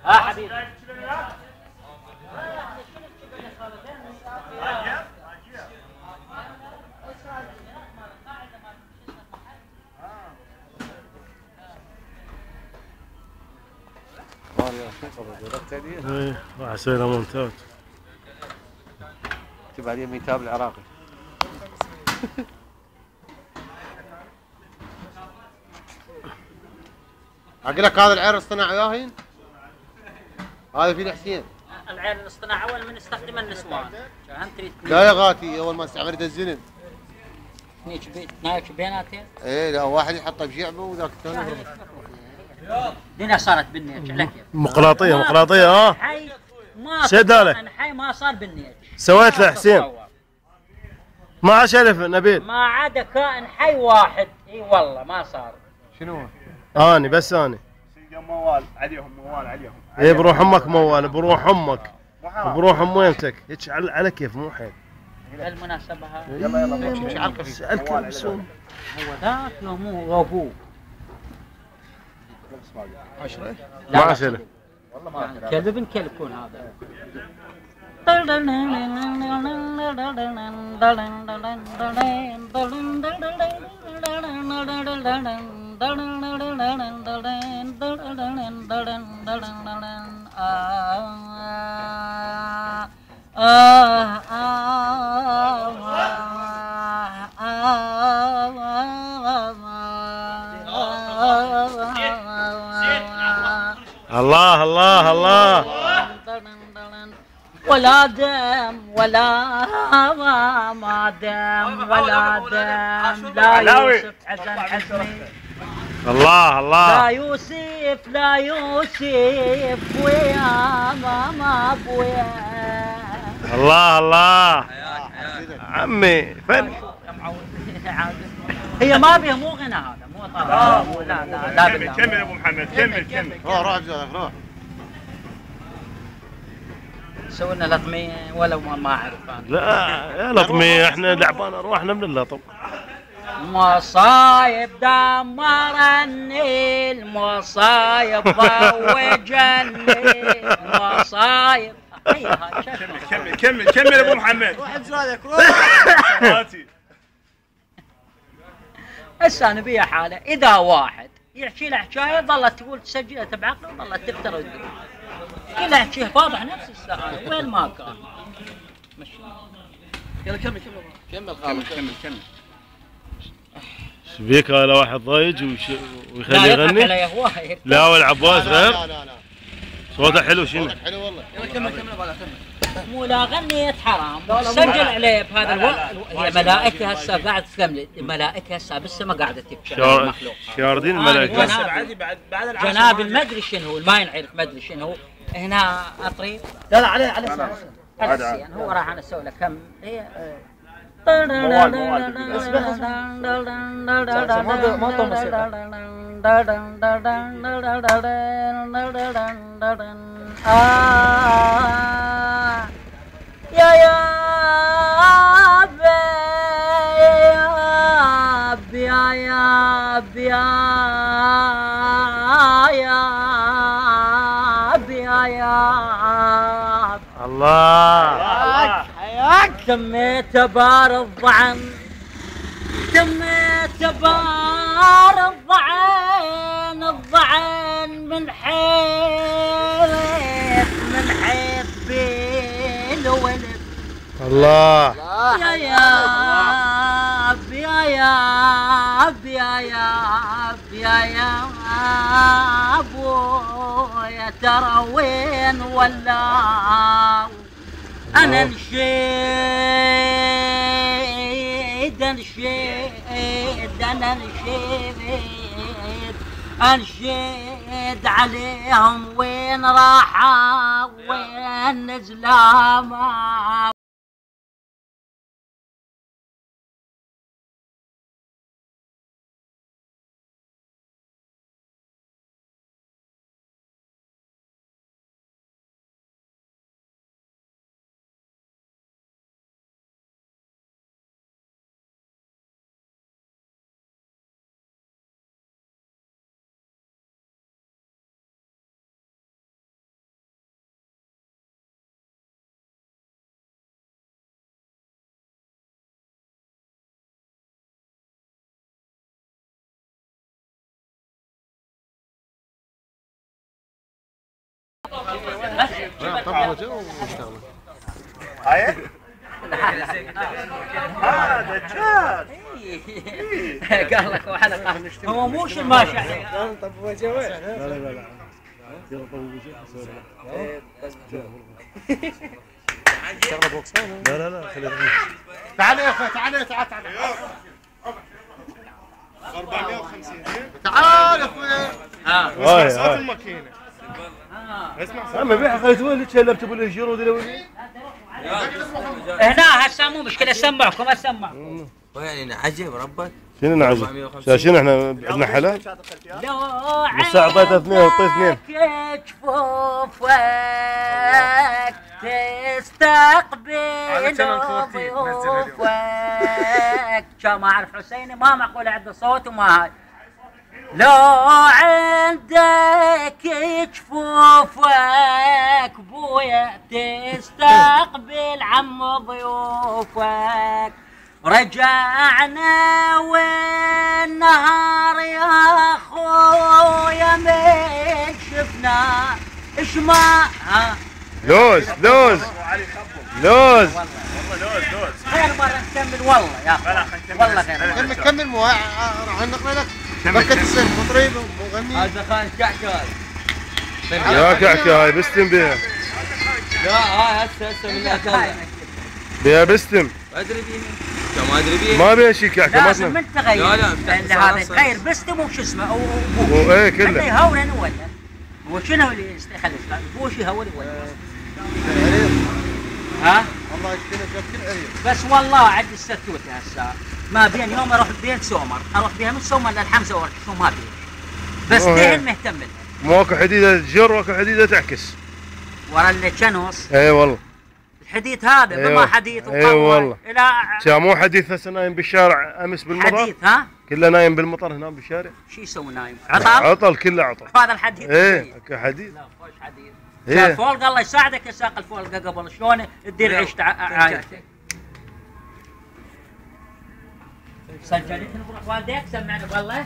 حبيبي. ايه راح اسوي له مونتاج. اكتب عليه ميتاب العراقي. اقول لك هذا العير اصطناعي ياهين؟ هذا في الحسين. العين الاصطناعي اول من استخدم النسوان. لا يا غاتي اول ما استعملت الزلم. هناك بيناتين؟ ايه لا واحد يحطه بشعبه وذاك الثاني الدنيا صارت بالنيج على كيف؟ مقراطيه ها؟ ما سيدالك حي ما صار بالنيج. سويت له حسين ما عاد ألف نبيل. ما عدا كائن حي واحد. اي والله ما صار. شنو؟ اني بس اني موال عليهم ايه بروح امك موال بروح امك بروح ام وينتك هيك على كيف مو حيل. بالمناسبة هاي يلا الكلب هو ذاك يوم هو ابوه 10 ما 10 والله ما كلب ابن كلب يكون هذا. الله الله الله ولا دم ولا ما دم ولا دم لا يوسف حزن حزني الله الله لا يوسف لا يوسف ويا ماما بويا الله الله عمي فن. هي ما بيها مو غنى هذا مو طبعا لا كمل يا ابو محمد كمل روح بزولك روح. سوينا لطمية ولا ما اعرف انا. لا يا لطمي احنا لعبان ارواحنا من اللطم. مصايب دمر النيل مصايب ضوج النيل مصايب. كمل يا ابو محمد. روح بزولك روح. هسه انا بيها حاله اذا واحد يحكي له حكايه ظلت تقول تسجلها بعقله وظلت تفتر وتقول كلها حكيها واضح نفس السؤال وين ما كان. يلا كمل كمل شبيك هذا واحد ضايج ويخليه يغني؟ لا والعباس غير؟ لا صوته حلو شنو؟ حلو والله. يلا كمل مو لا غنيت حرام سجل عليه بهذا الوقت. هي ملائكه هسه قاعد تكمل الملائكه هسه بالسماء قاعده تبكي المخلوق شاردين الملائكه بعد جناب المدري شنو ما ينعرف مدري شنو هنا اطريق. لا عليه هو راح انا اسوي له كم هي يا الله تميت بار الضعن تميت بار الضعن من حيث بين ولد. الله يا ابويا ترى وين ولا انا انشد عليهم وين راحوا وين نزلوا طبعا وجهه واشتغل. هاي هذا جاد. قال لك وحلقة هو موش الماشي عليه. طب وجهه وين؟ لا يلا طول لا خليه تعال يا اخوي تعال تعال تعال 450 تعال يا اخوي. اسمع صوت الماكينه. اسمع صوت. اما بيها خليت وين اللي تشلبت ابو الجرود الاولي هنا هسه مو مشكلة اسمعكم اسمع. وين عجب ربك؟ شنو نعجب؟ شنو احنا عندنا حلال؟ لو بس اعطيته اثنين وطيت اثنين. جفوفك تستقبل ضيوفك. كان ما اعرف حسيني ما معقول عنده صوت وما هاي. لو عندك جفوفك بويا تستقبل عم ضيوفك. رجعنا والنهار يا خويا من شفنا ايش ما لوز وعلي لوز والله لوز. خير مرة نكمل والله يا اخي والله خير كمل كمل راح نقرا لك بركة السن مطرب ومغني. هذا خان كعكاي. يا كعكة هاي بستم بيها. لا هاي هسه من اكلها. بيها بستم. ادري بيها. ما ادري بيها. ما بيها شي كعكة ما لازم اسمه. من تغير. لا، افتح اللي هذا صلصة. تغير بستم وش اسمه وابوه. ايه كله. حتى يهورن ولا وشنو اللي يخلي ابوه يهور ولا ها؟ الله يكفينا شوف كل عريض. بس والله عندي الستوته هسه ما بين يوم اروح بين سومر اروح بها من سومر للحمزه واركش ما بين بس دهن مهتم لها. ماكو حديده تجر واكو حديده تعكس. ورا اللي كنوس اي والله. الحديث هذا أيوة. بما حديث أيوة والله. الى كان مو حديث هسه نايم بالشارع امس بالمطر. حديث ها؟ كله نايم بالمطر هنا بالشارع. شو يسوي نايم؟ عطل؟ عطل كله عطل. هذا الحديث ايه حديث. لا خوش حديث. ايه الفولق الله يساعدك يا ساق الفولقه قبل شلون تدير عيشت عائلتك. سجلت نروح والديك سمعنا والله